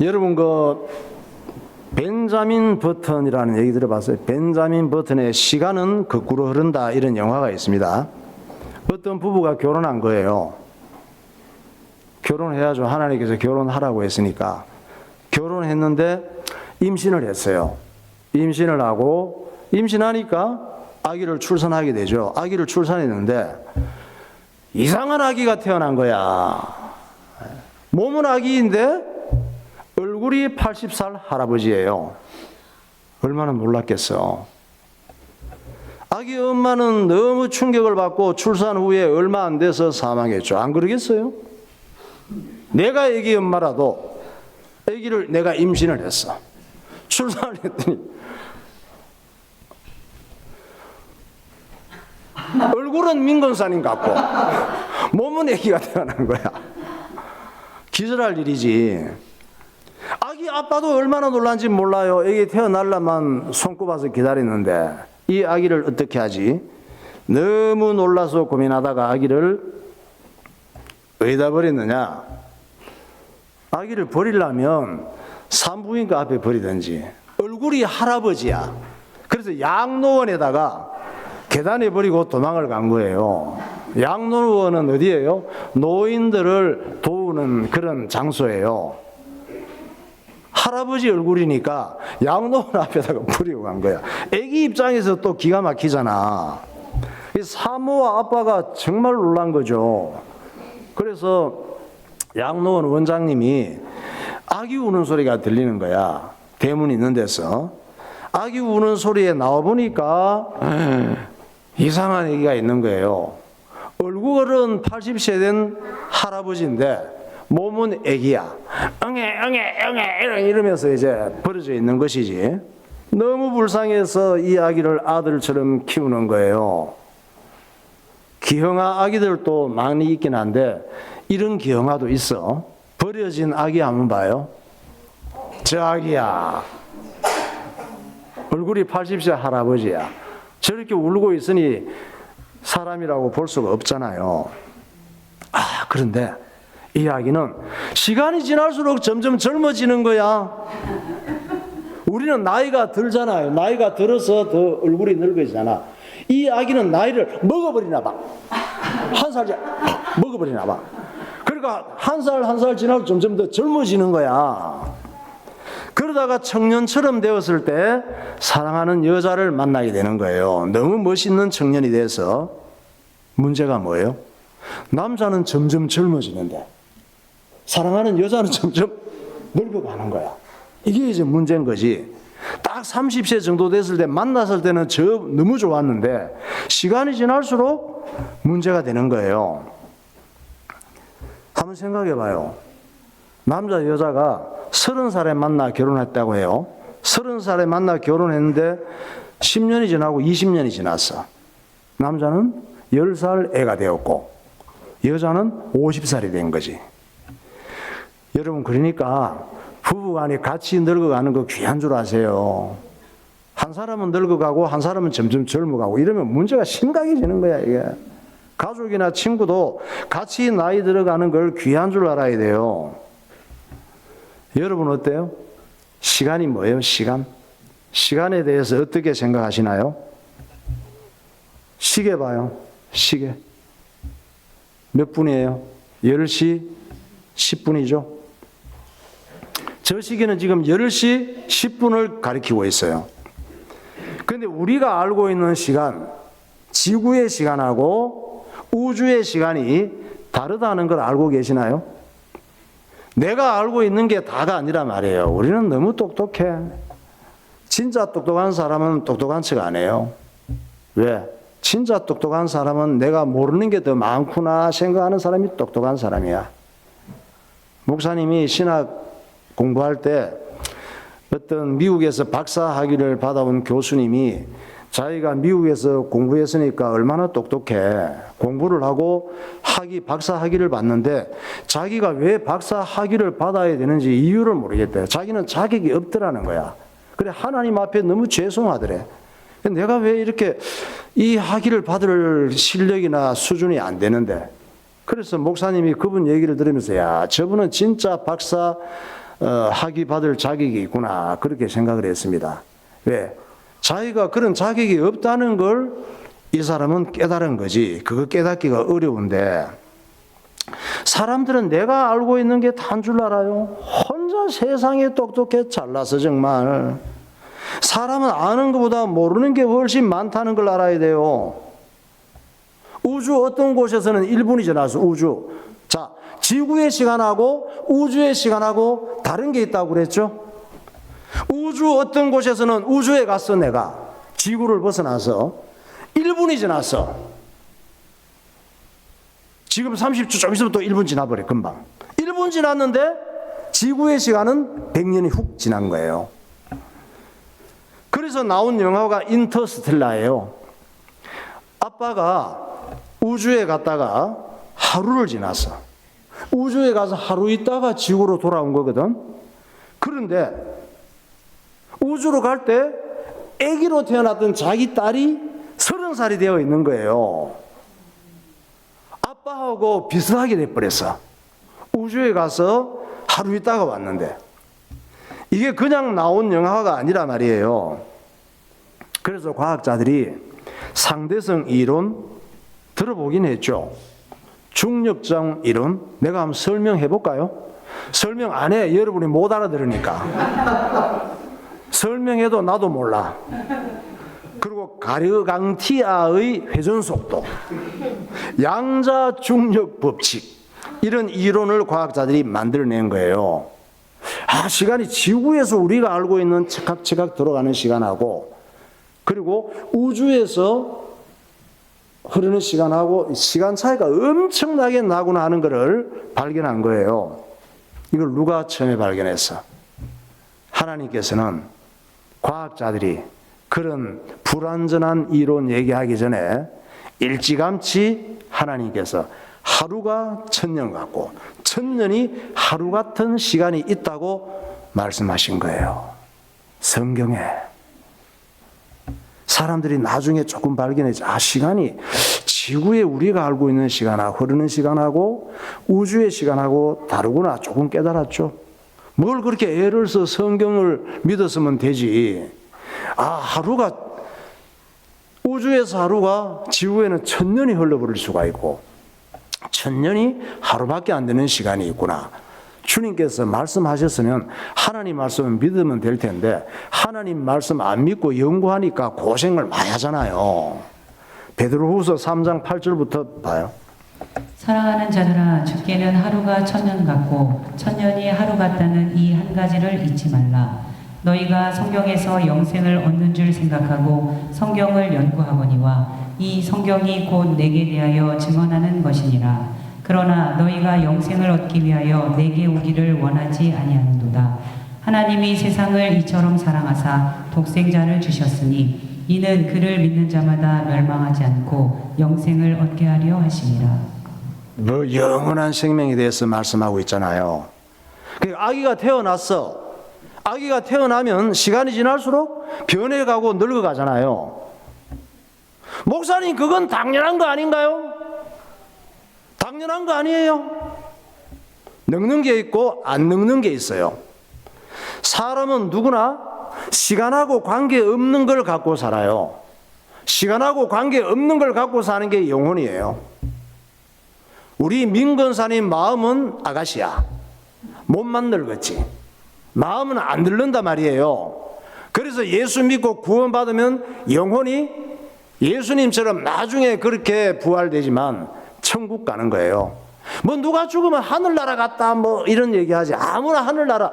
여러분 벤자민 버튼이라는 얘기 들어봤어요? 벤자민 버튼의 시간은 거꾸로 흐른다 이런 영화가 있습니다. 어떤 부부가 결혼한 거예요. 결혼해야죠. 하나님께서 결혼하라고 했으니까. 결혼했는데 임신을 했어요. 임신을 하고 임신하니까 아기를 출산하게 되죠. 아기를 출산했는데 이상한 아기가 태어난 거야. 몸은 아기인데 얼굴이 80살 할아버지예요. 얼마나 놀랐겠어. 아기 엄마는 너무 충격을 받고 출산 후에 얼마 안 돼서 사망했죠. 안 그러겠어요? 내가 아기 엄마라도 아기를 내가 임신을 했어. 출산을 했더니 얼굴은 민건사님 같고 몸은 아기가 태어난 거야. 기절할 일이지. 아기 아빠도 얼마나 놀란지 몰라요. 아기 태어날라만 손꼽아서 기다리는데 이 아기를 어떻게 하지? 너무 놀라서 고민하다가 아기를 어디다 버렸느냐? 아기를 버리려면 산부인과 앞에 버리든지. 얼굴이 할아버지야. 그래서 양로원에다가 계단에 버리고 도망을 간 거예요. 양로원은 어디예요? 노인들을 도우는 그런 장소예요. 할아버지 얼굴이니까 양로원 앞에다가 버리고 간 거야. 애기 입장에서 또 기가 막히잖아. 사모와 아빠가 정말 놀란 거죠. 그래서 양로원 원장님이 아기 우는 소리가 들리는 거야. 대문 있는 데서. 아기 우는 소리에 나와보니까 이상한 애기가 있는 거예요. 얼굴은 80세 된 할아버지인데 몸은 애기야. 응애 이러면서 이제 버려져 있는 것이지. 너무 불쌍해서 이 아기를 아들처럼 키우는 거예요. 기형아 아기들도 많이 있긴 한데 이런 기형아도 있어. 버려진 아기 한번 봐요. 저 아기야. 얼굴이 80세 할아버지야. 저렇게 울고 있으니 사람이라고 볼 수가 없잖아요. 그런데 이 아기는 시간이 지날수록 점점 젊어지는 거야. 우리는 나이가 들잖아요. 나이가 들어서 더 얼굴이 늙어지잖아. 이 아기는 나이를 먹어버리나 봐. 한 살 먹어버리나 봐. 그러니까 한 살 지나고 점점 더 젊어지는 거야. 그러다가 청년처럼 되었을 때 사랑하는 여자를 만나게 되는 거예요. 너무 멋있는 청년이 돼서. 문제가 뭐예요? 남자는 점점 젊어지는데 사랑하는 여자는 점점 늙어가는 거야. 이게 이제 문제인 거지. 딱 30세 정도 됐을 때 만났을 때는 너무 좋았는데 시간이 지날수록 문제가 되는 거예요. 한번 생각해 봐요. 남자 여자가 30살에 만나 결혼했다고 해요. 30살에 만나 결혼했는데 10년이 지나고 20년이 지났어. 남자는 10살 애가 되었고 여자는 50살이 된 거지. 여러분 그러니까 부부간에 같이 늙어가는 거 귀한 줄 아세요. 한 사람은 늙어가고 한 사람은 점점 젊어가고 이러면 문제가 심각해지는 거야 이게. 가족이나 친구도 같이 나이 들어가는 걸 귀한 줄 알아야 돼요. 여러분 어때요? 시간이 뭐예요? 시간? 시간에 대해서 어떻게 생각하시나요? 시계 봐요. 시계. 몇 분이에요? 10시 10분이죠. 저 시계는 지금 10시 10분을 가리키고 있어요. 그런데 우리가 알고 있는 시간, 지구의 시간하고 우주의 시간이 다르다는 걸 알고 계시나요? 내가 알고 있는 게 다가 아니란 말이에요. 우리는 너무 똑똑해. 진짜 똑똑한 사람은 똑똑한 척 안 해요. 왜? 진짜 똑똑한 사람은 내가 모르는 게 더 많구나 생각하는 사람이 똑똑한 사람이야. 목사님이 신학 공부할 때 어떤 미국에서 박사 학위를 받아온 교수님이 자기가 미국에서 공부했으니까 얼마나 똑똑해. 공부를 하고 박사 학위를 받는데 자기가 왜 박사 학위를 받아야 되는지 이유를 모르겠대요. 자기는 자격이 없더라는 거야. 그래 하나님 앞에 너무 죄송하더래. 내가 왜 이렇게 이 학위를 받을 실력이나 수준이 안 되는데. 그래서 목사님이 그분 얘기를 들으면서 야 저분은 진짜 박사 학위 받을 자격이 있구나 그렇게 생각을 했습니다. 왜? 자기가 그런 자격이 없다는 걸 이 사람은 깨달은 거지. 그거 깨닫기가 어려운데 사람들은 내가 알고 있는 게 다인 줄 알아요. 혼자 세상에 똑똑해 잘나서 정말. 사람은 아는 것보다 모르는 게 훨씬 많다는 걸 알아야 돼요. 우주 어떤 곳에서는 1분이 지나서 우주. 자, 지구의 시간하고 우주의 시간하고 다른 게 있다고 그랬죠? 우주 어떤 곳에서는 우주에 갔어 내가. 지구를 벗어나서 1분이 지났어. 지금 30초 좀 있으면 또 1분 지나버려 금방. 1분 지났는데 지구의 시간은 100년이 훅 지난 거예요. 그래서 나온 영화가 인터스텔라예요. 아빠가 우주에 갔다가 하루를 지났어. 우주에 가서 하루 있다가 지구로 돌아온 거거든. 그런데 우주로 갈 때 아기로 태어났던 자기 딸이 30살이 되어 있는 거예요. 아빠하고 비슷하게 돼버렸어. 우주에 가서 하루 있다가 왔는데 이게 그냥 나온 영화가 아니라 말이에요. 그래서 과학자들이 상대성 이론 들어보긴 했죠. 중력장 이론 내가 한번 설명해 볼까요? 설명 안 해. 여러분이 못 알아들으니까. 설명해도 나도 몰라. 그리고 가르강티아의 회전속도, 양자 중력 법칙 이런 이론을 과학자들이 만들어낸 거예요. 시간이 지구에서 우리가 알고 있는 척각척각 들어가는 시간하고 그리고 우주에서 흐르는 시간하고 시간 차이가 엄청나게 나구나 하는 것을 발견한 거예요. 이걸 누가 처음에 발견했어? 하나님께서는 과학자들이 그런 불완전한 이론 얘기하기 전에 일찌감치 하나님께서 하루가 1000년 같고 1000년이 하루 같은 시간이 있다고 말씀하신 거예요. 성경에. 사람들이 나중에 조금 발견했지. 시간이 지구에 우리가 알고 있는 시간하고 흐르는 시간하고 우주의 시간하고 다르구나 조금 깨달았죠. 뭘 그렇게 애를 써 성경을 믿었으면 되지. 하루가 우주에서 하루가 지구에는 1000년이 흘러버릴 수가 있고 1000년이 하루밖에 안 되는 시간이 있구나. 주님께서 말씀하셨으면 하나님 말씀을 믿으면 될 텐데 하나님 말씀 안 믿고 연구하니까 고생을 많이 하잖아요. 베드로후서 3장 8절부터 봐요. 사랑하는 자들아, 주께는 하루가 1000년 같고 1000년이 하루 같다는 이 한 가지를 잊지 말라. 너희가 성경에서 영생을 얻는 줄 생각하고 성경을 연구하거니와 이 성경이 곧 내게 대하여 증언하는 것이니라. 그러나 너희가 영생을 얻기 위하여 내게 오기를 원하지 아니하는도다. 하나님이 세상을 이처럼 사랑하사 독생자를 주셨으니 이는 그를 믿는 자마다 멸망하지 않고 영생을 얻게 하려 하심이라. 영원한 생명에 대해서 말씀하고 있잖아요. 아기가 태어났어. 아기가 태어나면 시간이 지날수록 변해가고 늙어가잖아요. 목사님 그건 당연한 거 아닌가요? 당연한 거 아니에요? 늙는 게 있고 안 늙는 게 있어요. 사람은 누구나 시간하고 관계없는 걸 갖고 살아요. 시간하고 관계없는 걸 갖고 사는 게 영혼이에요. 우리 민건사님 마음은 아가씨야. 몸만 늙었지. 마음은 안 늙는단 말이에요. 그래서 예수 믿고 구원받으면 영혼이 예수님처럼 나중에 그렇게 부활되지만 천국 가는 거예요. 누가 죽으면 하늘나라 갔다 이런 얘기하지. 아무나 하늘나라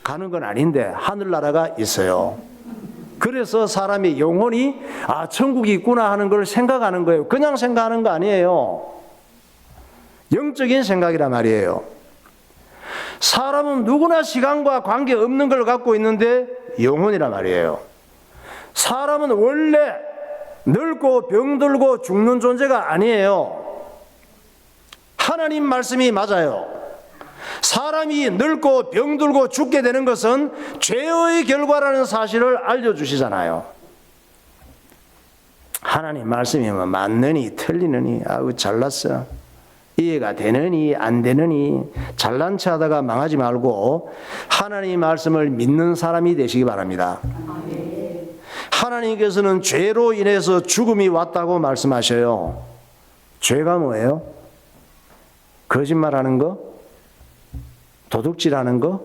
가는 건 아닌데 하늘나라가 있어요. 그래서 사람이 영혼이 천국이 있구나 하는 걸 생각하는 거예요. 그냥 생각하는 거 아니에요. 영적인 생각이란 말이에요. 사람은 누구나 시간과 관계없는 걸 갖고 있는데 영혼이란 말이에요. 사람은 원래 늙고 병들고 죽는 존재가 아니에요. 하나님 말씀이 맞아요. 사람이 늙고 병들고 죽게 되는 것은 죄의 결과라는 사실을 알려주시잖아요. 하나님 말씀이 맞느니 틀리느니 잘났어. 이해가 되느니 안 되느니 잘난 체 하다가 망하지 말고 하나님 말씀을 믿는 사람이 되시기 바랍니다. 하나님께서는 죄로 인해서 죽음이 왔다고 말씀하셔요. 죄가 뭐예요? 거짓말하는 거? 도둑질하는 거?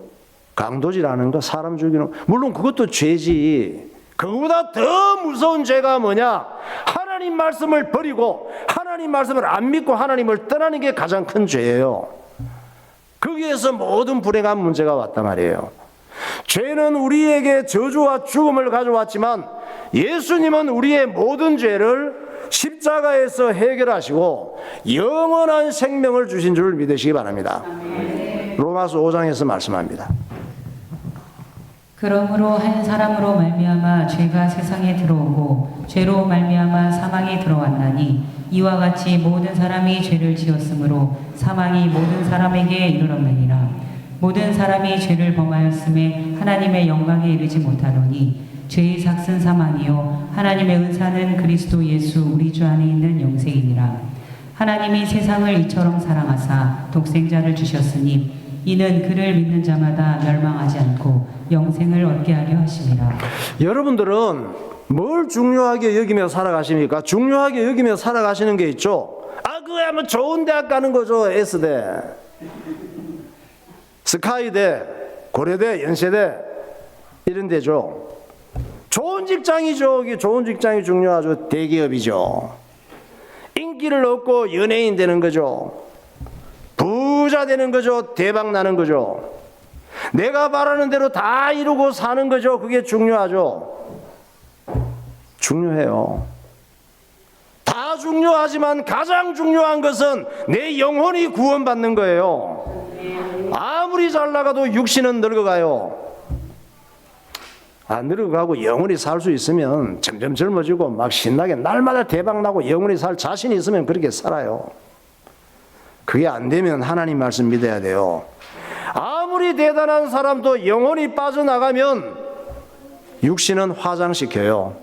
강도질하는 거? 사람 죽이는 거? 물론 그것도 죄지. 그거보다 더 무서운 죄가 뭐냐? 하나님 말씀을 버리고 하나님 말씀을 안 믿고 하나님을 떠나는 게 가장 큰 죄예요. 거기에서 모든 불행한 문제가 왔단 말이에요. 죄는 우리에게 저주와 죽음을 가져왔지만 예수님은 우리의 모든 죄를 십자가에서 해결하시고 영원한 생명을 주신 줄 믿으시기 바랍니다. 로마서 5장에서 말씀합니다. 그러므로 한 사람으로 말미암아 죄가 세상에 들어오고 죄로 말미암아 사망이 들어왔나니 이와 같이 모든 사람이 죄를 지었으므로 사망이 모든 사람에게 이르렀느니라. 모든 사람이 죄를 범하였음에 하나님의 영광에 이르지 못하노니 죄의 삭은 사망이요 하나님의 은사는 그리스도 예수 우리 주 안에 있는 영생이니라. 하나님이 세상을 이처럼 사랑하사 독생자를 주셨으니 이는 그를 믿는 자마다 멸망하지 않고 영생을 얻게 하려 하심이라. 여러분들은 뭘 중요하게 여기며 살아가십니까? 중요하게 여기며 살아가시는 게 있죠. 그거야 뭐 좋은 대학 가는 거죠. S대, 스카이대, 고려대, 연세대 이런 데죠. 좋은 직장이죠. 이게 좋은 직장이 중요하죠. 대기업이죠. 인기를 얻고 연예인 되는 거죠. 부자 되는 거죠. 대박 나는 거죠. 내가 바라는 대로 다 이루고 사는 거죠. 그게 중요하죠. 중요해요. 다 중요하지만 가장 중요한 것은 내 영혼이 구원받는 거예요. 아무리 잘 나가도 육신은 늙어가요. 늙어가고 영원히 살 수 있으면 점점 젊어지고 막 신나게 날마다 대박 나고 영원히 살 자신이 있으면 그렇게 살아요. 그게 안 되면 하나님 말씀 믿어야 돼요. 아무리 대단한 사람도 영혼이 빠져나가면 육신은 화장시켜요.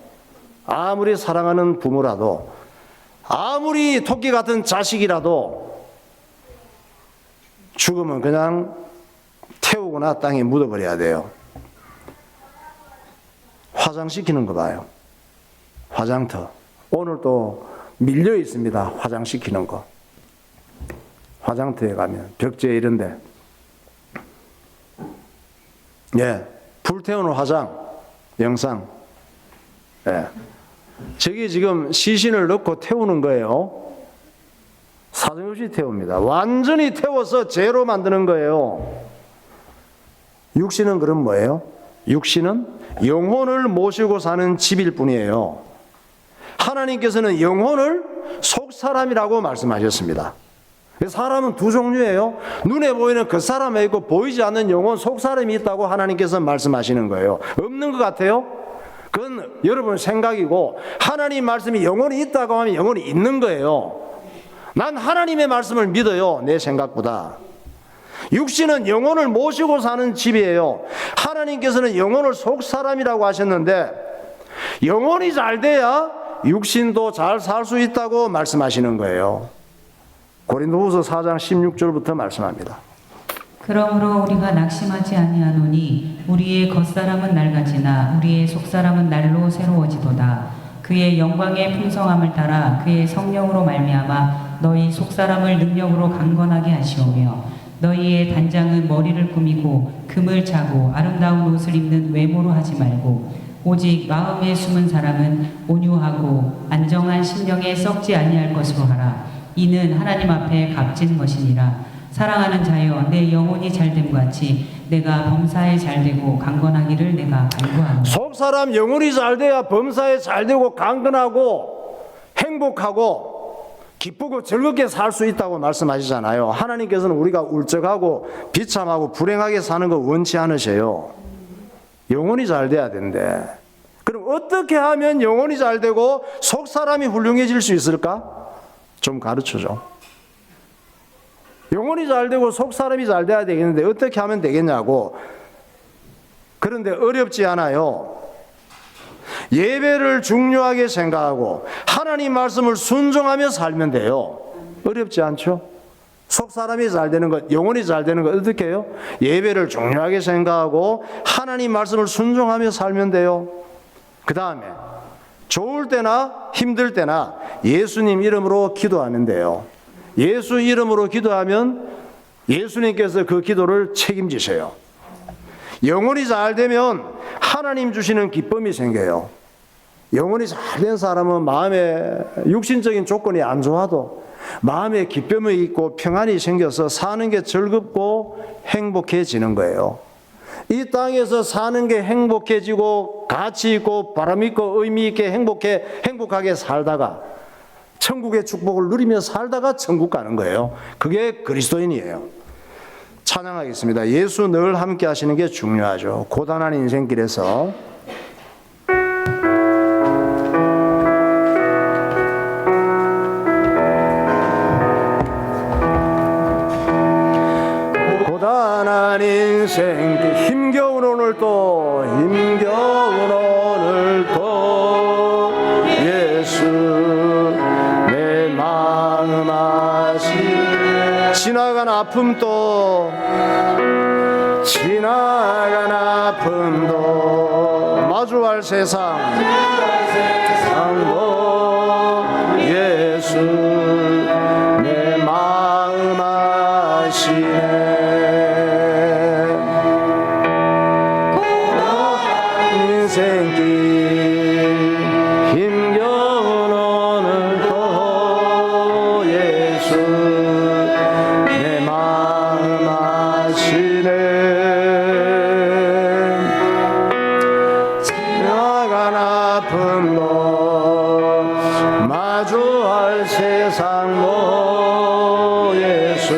아무리 사랑하는 부모라도, 아무리 토끼 같은 자식이라도 죽으면 그냥 태우거나 땅에 묻어버려야 돼요. 화장시키는 거 봐요. 화장터. 오늘 또 밀려 있습니다. 화장시키는 거. 화장터에 가면 벽제 이런데 불태우는 화장 영상 저기 지금 시신을 넣고 태우는 거예요. 사정없이 태웁니다. 완전히 태워서 죄로 만드는 거예요. 육신은 그럼 뭐예요? 육신은 영혼을 모시고 사는 집일 뿐이에요. 하나님께서는 영혼을 속사람이라고 말씀하셨습니다. 사람은 두 종류예요. 눈에 보이는 그 사람에 있고 보이지 않는 영혼 속사람이 있다고 하나님께서 말씀하시는 거예요. 없는 것 같아요? 그건 여러분 생각이고 하나님 말씀이 영혼이 있다고 하면 영혼이 있는 거예요. 난 하나님의 말씀을 믿어요. 내 생각보다. 육신은 영혼을 모시고 사는 집이에요. 하나님께서는 영혼을 속사람이라고 하셨는데 영혼이 잘 돼야 육신도 잘 살 수 있다고 말씀하시는 거예요. 고린도후서 4장 16절부터 말씀합니다. 그러므로 우리가 낙심하지 아니하노니 우리의 겉사람은 낡아지나 우리의 속사람은 날로 새로워지도다. 그의 영광의 풍성함을 따라 그의 성령으로 말미암아 너희 속사람을 능력으로 강건하게 하시오며 너희의 단장은 머리를 꾸미고 금을 차고 아름다운 옷을 입는 외모로 하지 말고 오직 마음에 숨은 사람은 온유하고 안정한 심령에 썩지 아니할 것으로 하라. 이는 하나님 앞에 값진 것이니라. 사랑하는 자여 내 영혼이 잘됨 같이 내가 범사에 잘되고 강건하기를 내가 간구하노라. 속사람 영혼이 잘돼야 범사에 잘되고 강건하고 행복하고 기쁘고 즐겁게 살 수 있다고 말씀하시잖아요. 하나님께서는 우리가 울적하고 비참하고 불행하게 사는 거 원치 않으셔요. 영혼이 잘 돼야 된대. 그럼 어떻게 하면 영혼이 잘 되고 속사람이 훌륭해질 수 있을까? 좀 가르쳐줘. 영혼이 잘 되고 속사람이 잘 돼야 되겠는데 어떻게 하면 되겠냐고. 그런데 어렵지 않아요. 예배를 중요하게 생각하고 하나님 말씀을 순종하며 살면 돼요. 어렵지 않죠? 속 사람이 잘 되는 것, 영혼이 잘 되는 것 어떻게 해요? 예배를 중요하게 생각하고 하나님 말씀을 순종하며 살면 돼요. 그 다음에 좋을 때나 힘들 때나 예수님 이름으로 기도하면 돼요. 예수 이름으로 기도하면 예수님께서 그 기도를 책임지셔요. 영혼이 잘 되면 하나님 주시는 기쁨이 생겨요. 영혼이 잘 된 사람은 마음에 육신적인 조건이 안 좋아도 마음에 기쁨이 있고 평안이 생겨서 사는 게 즐겁고 행복해지는 거예요. 이 땅에서 사는 게 행복해지고 가치 있고 바람 있고 의미 있게 행복하게 살다가 천국의 축복을 누리며 살다가 천국 가는 거예요. 그게 그리스도인이에요. 찬양하겠습니다. 예수 늘 함께 하시는 게 중요하죠. 고단한 인생길에서 고단한 인생길 힘겨운 오늘도 예수 내 마음 아시네. 지나간 아픔도 마주할 세상도 예수 내 마음 아시네. 인생길 힘겨운 오늘도 예수 내 마음 아시네. 지나간 아픔도 마주할 세상도 예수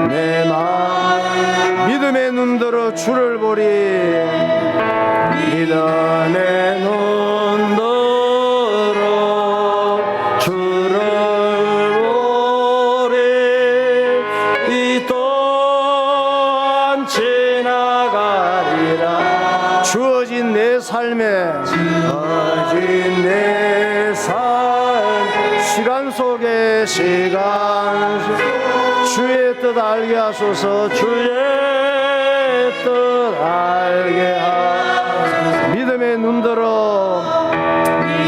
내 마음 믿음의 눈들어 주를 보리. 믿음의 눈들어 주를 보리. 이 또한 지나가리라. 주어진 내 삶 시간 속에 주의 뜻 알게 하소서. 주의 뜻 알게 하소서. 믿음의 눈들어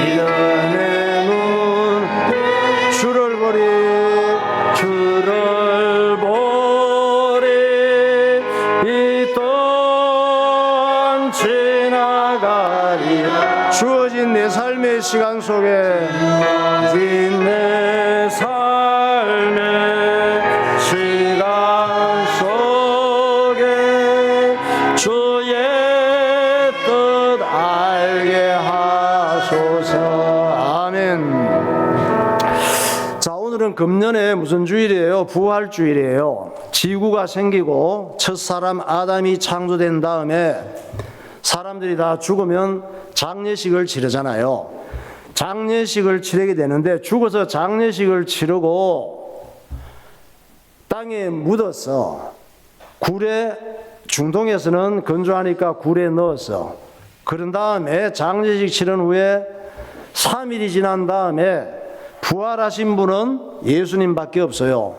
믿음의 눈 주를 보리. 이 또한 지나가리라. 주어진 내 삶의 시간 속에 내 삶의 시간 속에 주의 뜻 알게 하소서. 아멘. 자, 오늘은 금년에 무슨 주일이에요? 부활주일이에요. 지구가 생기고 첫사람 아담이 창조된 다음에 사람들이 다 죽으면 장례식을 치르잖아요. 장례식을 치르게 되는데 죽어서 장례식을 치르고 땅에 묻어서 굴에, 중동에서는 건조하니까 굴에 넣어서, 그런 다음에 장례식 치른 후에 3일이 지난 다음에 부활하신 분은 예수님밖에 없어요.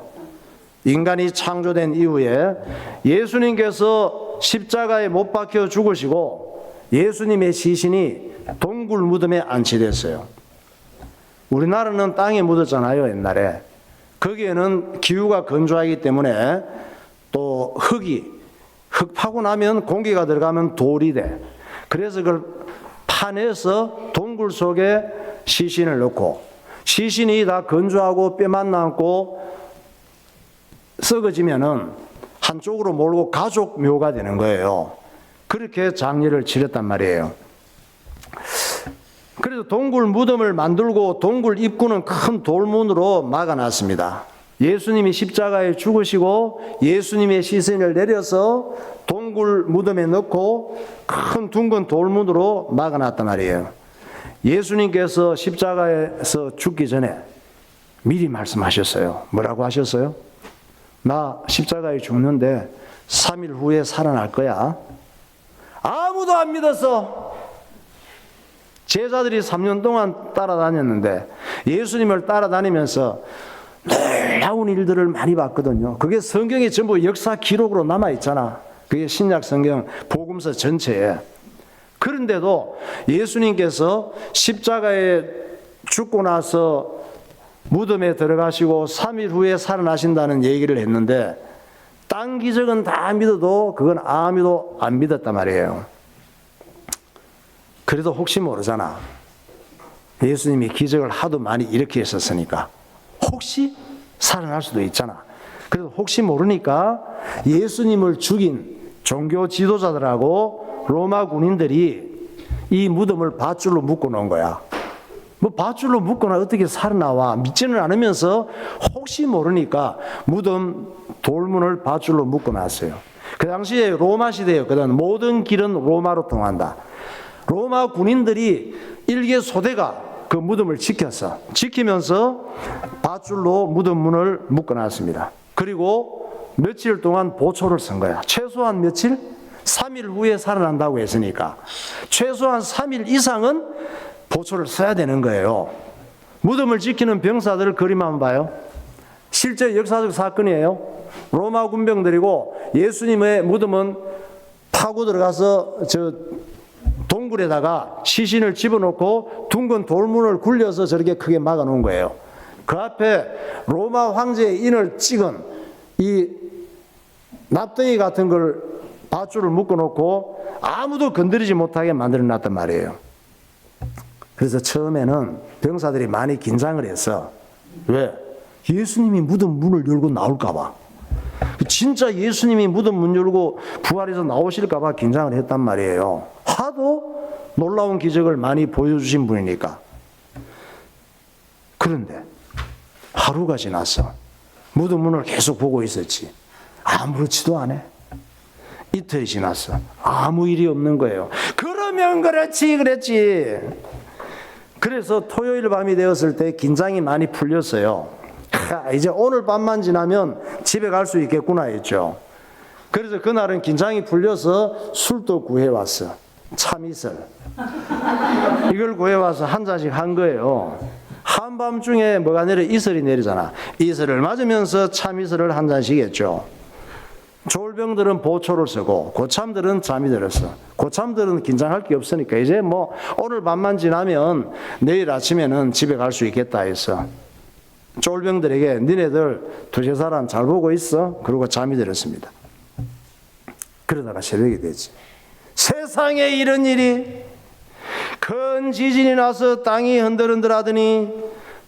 인간이 창조된 이후에 예수님께서 십자가에 못 박혀 죽으시고 예수님의 시신이 동굴 무덤에 안치됐어요. 우리나라는 땅에 묻었잖아요, 옛날에. 거기에는 기후가 건조하기 때문에 또 흙 파고 나면 공기가 들어가면 돌이 돼. 그래서 그걸 파내서 동굴 속에 시신을 넣고, 시신이 다 건조하고 뼈만 남고 썩어지면은 한쪽으로 몰고 가족 묘가 되는 거예요. 그렇게 장례를 치렀단 말이에요. 그래서 동굴 무덤을 만들고 동굴 입구는 큰 돌문으로 막아놨습니다. 예수님이 십자가에 죽으시고 예수님의 시신을 내려서 동굴 무덤에 넣고 큰 둥근 돌문으로 막아놨단 말이에요. 예수님께서 십자가에서 죽기 전에 미리 말씀하셨어요. 뭐라고 하셨어요? 나 십자가에 죽는데 3일 후에 살아날 거야. 아무도 안 믿었어. 제자들이 3년 동안 따라다녔는데, 예수님을 따라다니면서 놀라운 일들을 많이 봤거든요. 그게 성경에 전부 역사 기록으로 남아있잖아. 그게 신약 성경 복음서 전체에. 그런데도 예수님께서 십자가에 죽고 나서 무덤에 들어가시고 3일 후에 살아나신다는 얘기를 했는데 딴 기적은 다 믿어도 그건 아무도 안 믿었단 말이에요. 그래도 혹시 모르잖아. 예수님이 기적을 하도 많이 일으키셨으니까 혹시 살아날 수도 있잖아. 그래서 혹시 모르니까 예수님을 죽인 종교 지도자들하고 로마 군인들이 이 무덤을 밧줄로 묶어 놓은 거야. 뭐 밧줄로 묶거나 어떻게 살아나와 믿지는 않으면서 혹시 모르니까 무덤 돌문을 밧줄로 묶어 놨어요. 그 당시에 로마 시대였거든. 모든 길은 로마로 통한다. 로마 군인들이 일개 소대가 그 무덤을 지켰어. 지키면서 밧줄로 무덤 문을 묶어 놨습니다. 그리고 며칠 동안 보초를 쓴 거야. 최소한 며칠? 3일 후에 살아난다고 했으니까 최소한 3일 이상은 보초를 써야 되는 거예요. 무덤을 지키는 병사들 그림 한번 봐요. 실제 역사적 사건이에요. 로마 군병들이고 예수님의 무덤은 파고 들어가서 저 동굴에다가 시신을 집어넣고 둥근 돌문을 굴려서 저렇게 크게 막아 놓은 거예요. 그 앞에 로마 황제의 인을 찍은 이 납덩이 같은 걸 밧줄을 묶어 놓고 아무도 건드리지 못하게 만들어 놨단 말이에요. 그래서 처음에는 병사들이 많이 긴장을 했어. 왜? 예수님이 무덤 문을 열고 나올까 봐. 진짜 예수님이 무덤 문 열고 부활해서 나오실까 봐 긴장을 했단 말이에요. 하도 놀라운 기적을 많이 보여주신 분이니까. 그런데 하루가 지났어. 무덤 문을 계속 보고 있었지. 아무렇지도 않아. 이틀이 지났어. 아무 일이 없는 거예요. 그러면 그랬지. 그래서 토요일 밤이 되었을 때 긴장이 많이 풀렸어요. 이제 오늘 밤만 지나면 집에 갈 수 있겠구나 했죠. 그래서 그날은 긴장이 풀려서 술도 구해왔어. 참이슬. 이걸 구해와서 한 잔씩 한 거예요. 한밤중에 뭐가 내려? 이슬이 내리잖아. 이슬을 맞으면서 참이슬을 한 잔씩 했죠. 졸병들은 보초를 쓰고 고참들은 잠이 들었어. 고참들은 긴장할 게 없으니까 이제 뭐 오늘 밤만 지나면 내일 아침에는 집에 갈 수 있겠다 했어. 졸병들에게 니네들 두세 사람 잘 보고 있어. 그러고 잠이 들었습니다. 그러다가 새벽이 되지. 세상에 이런 일이, 큰 지진이 나서 땅이 흔들흔들하더니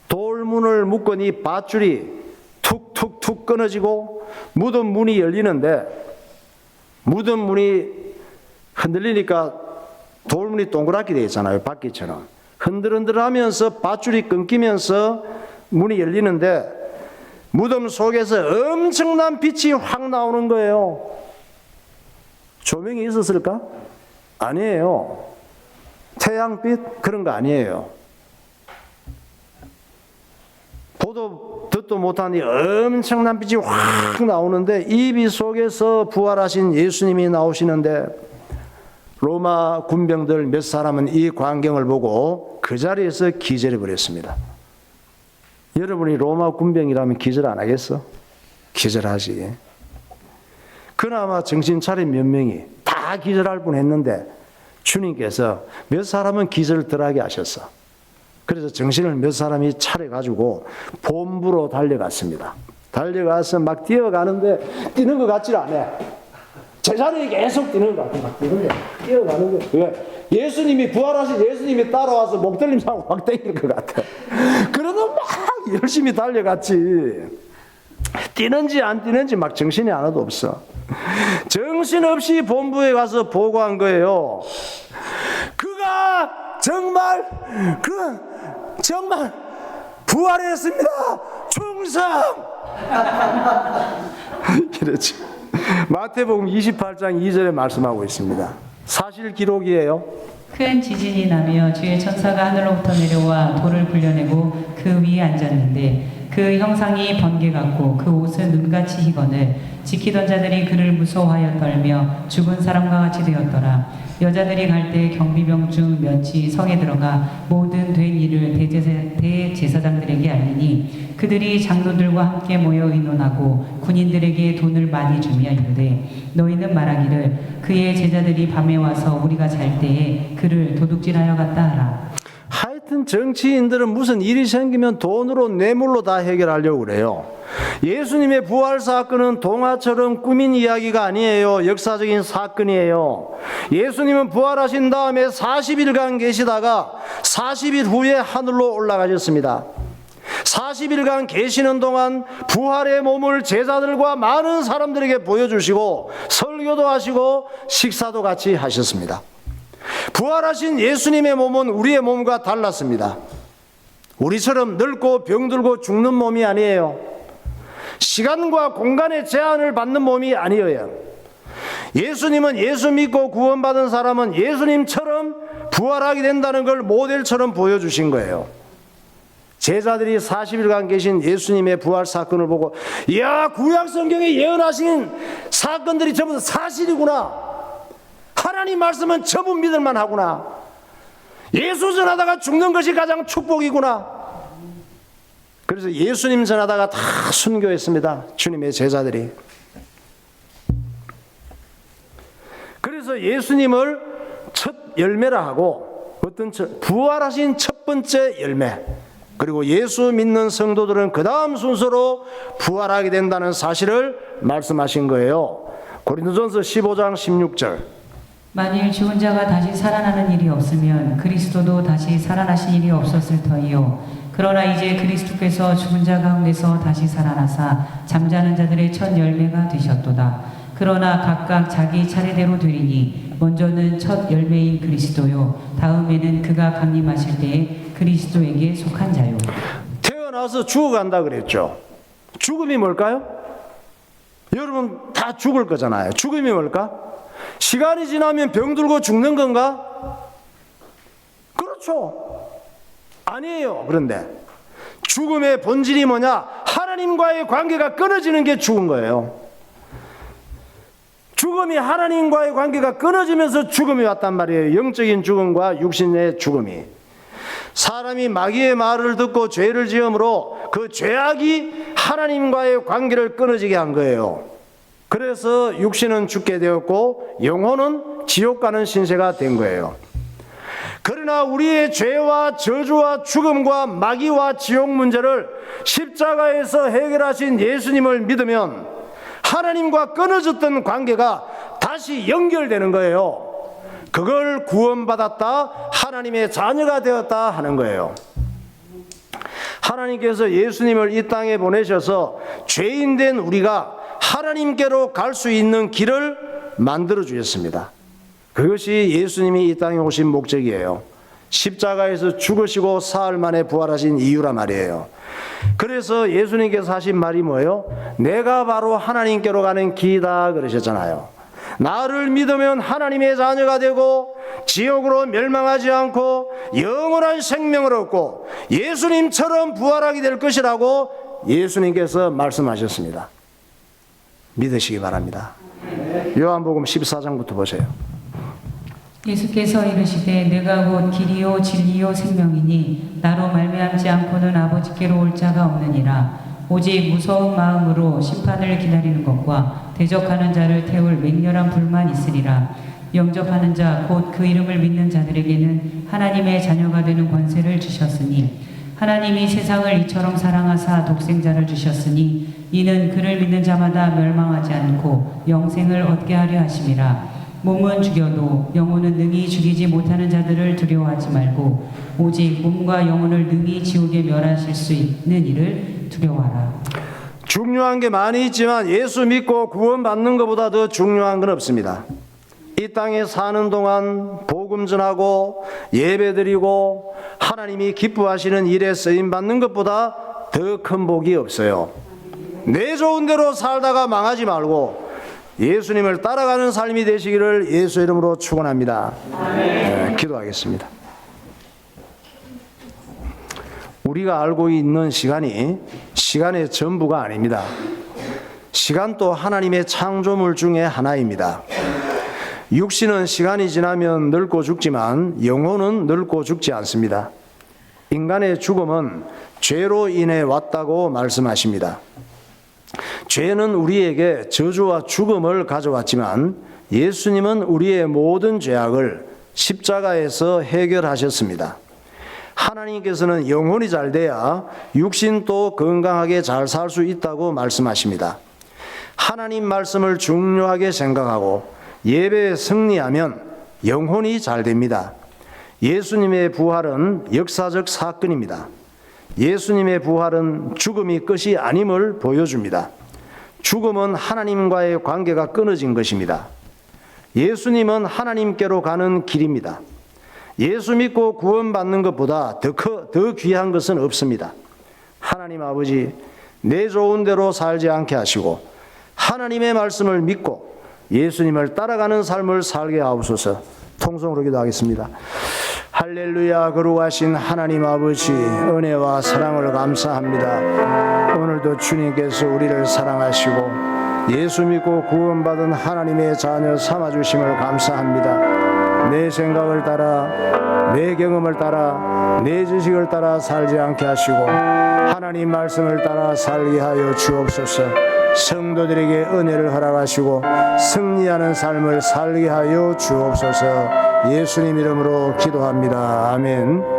돌문을 묶으니 밧줄이 툭툭툭 끊어지고 무덤 문이 열리는데, 무덤 문이 흔들리니까 돌문이 동그랗게 되어 있잖아요. 바퀴처럼 흔들흔들하면서 밧줄이 끊기면서 문이 열리는데 무덤 속에서 엄청난 빛이 확 나오는 거예요. 조명이 있었을까? 아니에요. 태양빛 그런 거 아니에요. 보도 듣도 못하니 엄청난 빛이 확 나오는데 이 빛 속에서 부활하신 예수님이 나오시는데 로마 군병들 몇 사람은 이 광경을 보고 그 자리에서 기절해 버렸습니다. 여러분이 로마 군병이라면 기절 안 하겠어? 기절하지. 그나마 정신 차린 몇 명이 다 기절할 뻔했는데 주님께서 몇 사람은 기절을 덜하게 하셨어. 그래서 정신을 몇 사람이 차려가지고 본부로 달려갔습니다. 달려가서 막 뛰어가는데 뛰는 것 같지 않아. 제자리에 계속 뛰는 것 같아. 막 뛰어가는 거. 왜? 예수님이 부활하신 예수님이 따라와서 목덜림 상황 확 땡길 것 같아. 그래도 막 열심히 달려갔지. 뛰는지 안 뛰는지 막 정신이 하나도 없어. 정신없이 본부에 가서 보고한 거예요. 그가 정말 부활했습니다. 충성! 이랬지. 마태복음 28장 2절에 말씀하고 있습니다. 사실 기록이에요. 큰 지진이 나며 주의 천사가 하늘로부터 내려와 돌을 굴려내고 그 위에 앉았는데 그 그 형상이 번개 같고 그 옷은 눈같이 희거늘 지키던 자들이 그를 무서워하여 떨며 죽은 사람과 같이 되었더라. 여자들이 갈 때 경비병 중 몇이 성에 들어가 모든 된 일을 대제사장들에게 알리니 그들이 장로들과 함께 모여 의논하고 군인들에게 돈을 많이 주며 이르되 너희는 말하기를 그의 제자들이 밤에 와서 우리가 잘 때에 그를 도둑질하여 갔다 하라. 하여튼 정치인들은 무슨 일이 생기면 돈으로 뇌물로 다 해결하려고 그래요. 예수님의 부활 사건은 동화처럼 꾸민 이야기가 아니에요. 역사적인 사건이에요. 예수님은 부활하신 다음에 40일간 계시다가 40일 후에 하늘로 올라가셨습니다. 40일간 계시는 동안 부활의 몸을 제자들과 많은 사람들에게 보여주시고 설교도 하시고 식사도 같이 하셨습니다. 부활하신 예수님의 몸은 우리의 몸과 달랐습니다. 우리처럼 늙고 병들고 죽는 몸이 아니에요. 시간과 공간의 제한을 받는 몸이 아니에요. 예수님은 예수 믿고 구원받은 사람은 예수님처럼 부활하게 된다는 걸 모델처럼 보여주신 거예요. 제자들이 40일간 계신 예수님의 부활 사건을 보고 이야, 구약 성경에 예언하신 사건들이 전부 다 사실이구나. 하나님 말씀은 전부 믿을만 하구나. 예수 전하다가 죽는 것이 가장 축복이구나. 그래서 예수님 전하다가 다 순교했습니다. 주님의 제자들이. 그래서 예수님을 첫 열매라 하고 부활하신 첫 번째 열매, 그리고 예수 믿는 성도들은 그 다음 순서로 부활하게 된다는 사실을 말씀하신 거예요. 고린도전서 15장 16절. 만일 죽은 자가 다시 살아나는 일이 없으면 그리스도도 다시 살아나신 일이 없었을 터이요. 그러나 이제 그리스도께서 죽은 자 가운데서 다시 살아나사 잠자는 자들의 첫 열매가 되셨도다. 그러나 각각 자기 차례대로 되리니 먼저는 첫 열매인 그리스도요, 다음에는 그가 강림하실 때에 그리스도에게 속한 자요. 태어나서 죽어간다 그랬죠. 죽음이 뭘까요? 여러분 다 죽을 거잖아요. 죽음이 뭘까? 시간이 지나면 병들고 죽는 건가? 그렇죠. 아니에요. 그런데 죽음의 본질이 뭐냐? 하나님과의 관계가 끊어지는 게 죽은 거예요. 죽음이 하나님과의 관계가 끊어지면서 죽음이 왔단 말이에요. 영적인 죽음과 육신의 죽음이. 사람이 마귀의 말을 듣고 죄를 지음으로 그 죄악이 하나님과의 관계를 끊어지게 한 거예요. 그래서 육신은 죽게 되었고 영혼은 지옥 가는 신세가 된 거예요. 그러나 우리의 죄와 저주와 죽음과 마귀와 지옥 문제를 십자가에서 해결하신 예수님을 믿으면 하나님과 끊어졌던 관계가 다시 연결되는 거예요. 그걸 구원받았다, 하나님의 자녀가 되었다 하는 거예요. 하나님께서 예수님을 이 땅에 보내셔서 죄인된 우리가 하나님께로 갈 수 있는 길을 만들어 주셨습니다. 그것이 예수님이 이 땅에 오신 목적이에요. 십자가에서 죽으시고 사흘 만에 부활하신 이유란 말이에요. 그래서 예수님께서 하신 말이 뭐예요? 내가 바로 하나님께로 가는 길이다 그러셨잖아요. 나를 믿으면 하나님의 자녀가 되고 지옥으로 멸망하지 않고 영원한 생명을 얻고 예수님처럼 부활하게 될 것이라고 예수님께서 말씀하셨습니다. 믿으시기 바랍니다. 요한복음 14장부터 보세요. 예수께서 이르시되 내가 곧 길이요 진리요 생명이니 나로 말미암지 않고는 아버지께로 올 자가 없느니라. 오직 무서운 마음으로 심판을 기다리는 것과 대적하는 자를 태울 맹렬한 불만 있으리라. 영접하는 자 곧 그 이름을 믿는 자들에게는 하나님의 자녀가 되는 권세를 주셨으니 하나님이 세상을 이처럼 사랑하사 독생자를 주셨으니 이는 그를 믿는 자마다 멸망하지 않고 영생을 얻게 하려 하심이라. 몸은 죽여도 영혼은 능히 죽이지 못하는 자들을 두려워하지 말고 오직 몸과 영혼을 능히 지옥에 멸하실 수 있는 이를 두려워하라. 중요한 게 많이 있지만 예수 믿고 구원받는 것보다 더 중요한 건 없습니다. 이 땅에 사는 동안 복음 전하고 예배드리고 하나님이 기뻐하시는 일에 쓰임받는 것보다 더 큰 복이 없어요. 내 좋은 대로 살다가 망하지 말고 예수님을 따라가는 삶이 되시기를 예수 이름으로 축원합니다. 네, 기도하겠습니다. 우리가 알고 있는 시간이 시간의 전부가 아닙니다. 시간도 하나님의 창조물 중에 하나입니다. 육신은 시간이 지나면 늙고 죽지만 영혼은 늙고 죽지 않습니다. 인간의 죽음은 죄로 인해 왔다고 말씀하십니다. 죄는 우리에게 저주와 죽음을 가져왔지만 예수님은 우리의 모든 죄악을 십자가에서 해결하셨습니다. 하나님께서는 영혼이 잘 돼야 육신도 건강하게 잘 살 수 있다고 말씀하십니다. 하나님 말씀을 중요하게 생각하고 예배에 승리하면 영혼이 잘 됩니다. 예수님의 부활은 역사적 사건입니다. 예수님의 부활은 죽음이 끝이 아님을 보여줍니다. 죽음은 하나님과의 관계가 끊어진 것입니다. 예수님은 하나님께로 가는 길입니다. 예수 믿고 구원받는 것보다 더 귀한 것은 없습니다. 하나님 아버지, 내 좋은 대로 살지 않게 하시고 하나님의 말씀을 믿고 예수님을 따라가는 삶을 살게 하옵소서. 통성으로 기도하겠습니다. 할렐루야. 거룩하신 하나님 아버지, 은혜와 사랑을 감사합니다. 오늘도 주님께서 우리를 사랑하시고 예수 믿고 구원받은 하나님의 자녀 삼아주심을 감사합니다. 내 생각을 따라, 내 경험을 따라, 내 지식을 따라 살지 않게 하시고 하나님 말씀을 따라 살게 하여 주옵소서. 성도들에게 은혜를 허락하시고 승리하는 삶을 살게 하여 주옵소서. 예수님 이름으로 기도합니다. 아멘.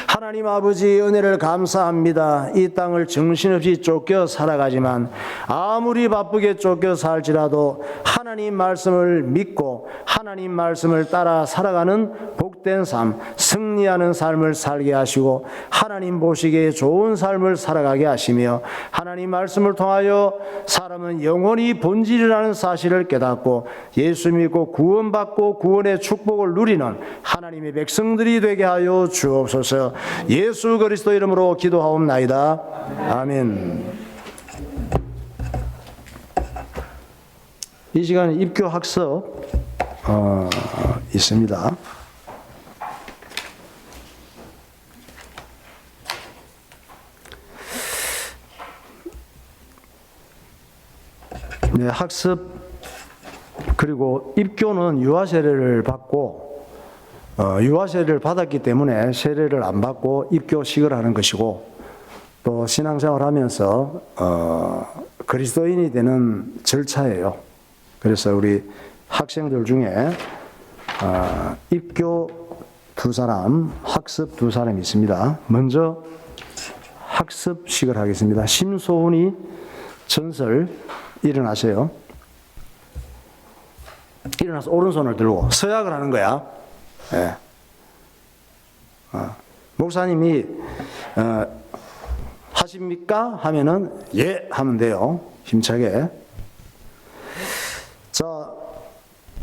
하나님 아버지, 은혜를 감사합니다. 이 땅을 정신없이 쫓겨 살아가지만 아무리 바쁘게 쫓겨 살지라도 하나님 말씀을 믿고 하나님 말씀을 따라 살아가는 복된 삶, 승리하는 삶을 살게 하시고 하나님 보시기에 좋은 삶을 살아가게 하시며 하나님 말씀을 통하여 사람은 영원히 본질이라는 사실을 깨닫고 예수 믿고 구원받고 구원의 축복을 누리는 하나님의 백성들이 되게 하여 주옵소서. 예수 그리스도 이름으로 기도하옵나이다. 아멘. 이 시간에 입교 학습 있습니다. 네, 학습 그리고 입교는 유아 세례를 받고 유아 세례를 받았기 때문에 세례를 안 받고 입교식을 하는 것이고 또 신앙생활을 하면서 그리스도인이 되는 절차예요. 그래서 우리 학생들 중에 입교 2사람, 학습 2사람이 있습니다. 먼저 학습식을 하겠습니다. 심소훈이 전설 일어나세요. 일어나서 오른손을 들고 서약을 하는 거야. 예. 목사님이 하십니까? 하면은 예 하면 돼요. 힘차게. 자,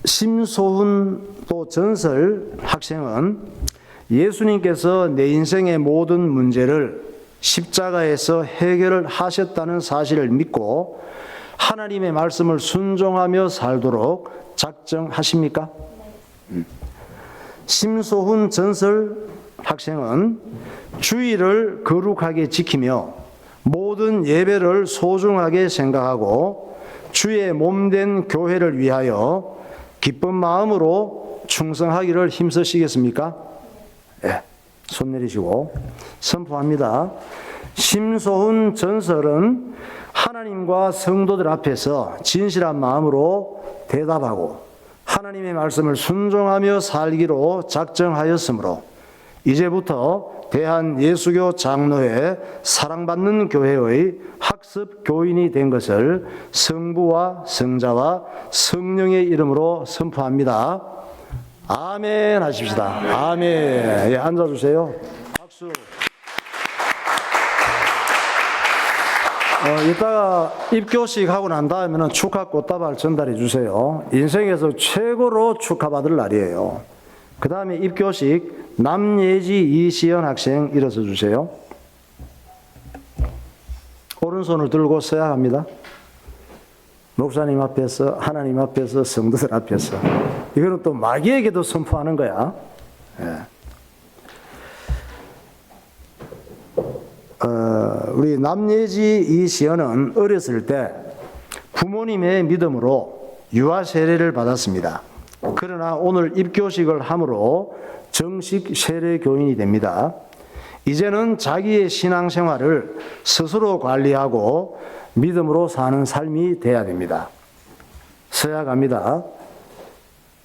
심소훈 또 전설 학생은 예수님께서 내 인생의 모든 문제를 십자가에서 해결을 하셨다는 사실을 믿고 하나님의 말씀을 순종하며 살도록 작정하십니까? 심소훈 전설 학생은 주의를 거룩하게 지키며 모든 예배를 소중하게 생각하고 주의 몸된 교회를 위하여 기쁜 마음으로 충성하기를 힘쓰시겠습니까? 네, 손 내리시고 선포합니다. 심소훈 전설은 하나님과 성도들 앞에서 진실한 마음으로 대답하고 하나님의 말씀을 순종하며 살기로 작정하였으므로 이제부터 대한예수교 장로회 사랑받는 교회의 학습 교인이 된 것을 성부와 성자와 성령의 이름으로 선포합니다. 아멘 하십시다. 아멘. 예, 앉아주세요. 박수. 이따가 입교식 하고 난 다음에는 축하 꽃다발 전달해 주세요. 인생에서 최고로 축하받을 날이에요. 그 다음에 입교식 남예지 이시연 학생 일어서 주세요. 오른손을 들고 서약합니다. 목사님 앞에서, 하나님 앞에서, 성도들 앞에서. 이거는 또 마귀에게도 선포하는 거야. 예. 우리 남예지 이시연은 어렸을 때 부모님의 믿음으로 유아 세례를 받았습니다. 그러나 오늘 입교식을 함으로 정식 세례 교인이 됩니다. 이제는 자기의 신앙생활을 스스로 관리하고 믿음으로 사는 삶이 돼야 됩니다. 서약합니다.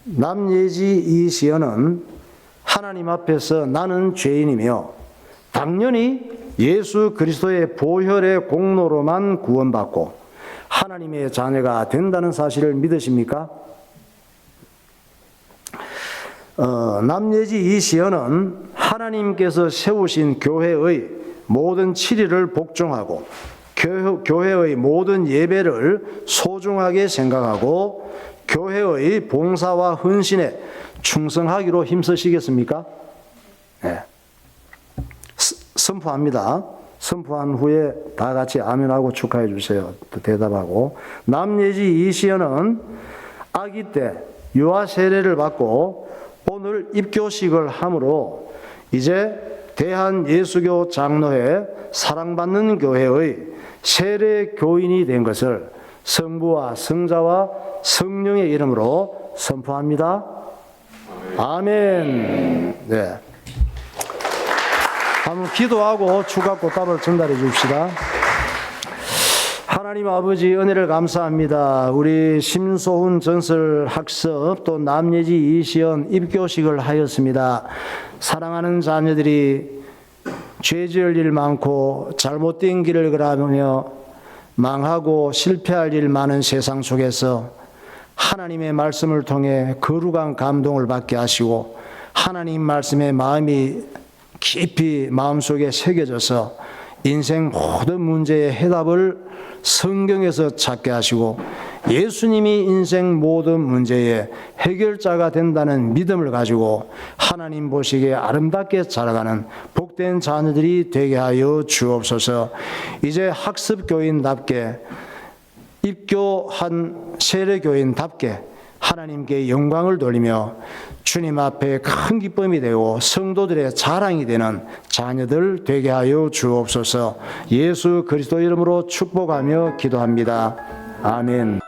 남예지 이시연은 하나님 앞에서 나는 죄인이며 당연히 예수 그리스도의 보혈의 공로로만 구원받고 하나님의 자녀가 된다는 사실을 믿으십니까? 남예지 이시연은 하나님께서 세우신 교회의 모든 치리를 복종하고 교회의 모든 예배를 소중하게 생각하고 교회의 봉사와 헌신에 충성하기로 힘쓰시겠습니까? 네. 선포합니다. 선포한 후에 다 같이 아멘하고 축하해 주세요. 또 대답하고. 남예지 이시연은 아기 때 유아 세례를 받고 오늘 입교식을 함으로 이제 대한예수교 장로회 사랑받는 교회의 세례 교인이 된 것을 성부와 성자와 성령의 이름으로 선포합니다. 아멘. 네. 한번 기도하고 추가 꽃다발 전달해 줍시다. 하나님 아버지 은혜를 감사합니다. 우리 심소훈 전설 학습 또 남예지 이시연 입교식을 하였습니다. 사랑하는 자녀들이 죄 지을 일 많고 잘못된 길을 걸으며 망하고 실패할 일 많은 세상 속에서 하나님의 말씀을 통해 거룩한 감동을 받게 하시고 하나님 말씀의 마음이 깊이 마음속에 새겨져서 인생 모든 문제의 해답을 성경에서 찾게 하시고 예수님이 인생 모든 문제의 해결자가 된다는 믿음을 가지고 하나님 보시기에 아름답게 자라가는 복된 자녀들이 되게 하여 주옵소서. 이제 학습교인답게 입교한 세례교인답게 하나님께 영광을 돌리며 주님 앞에 큰 기쁨이 되고 성도들의 자랑이 되는 자녀들 되게 하여 주옵소서. 예수 그리스도 이름으로 축복하며 기도합니다. 아멘.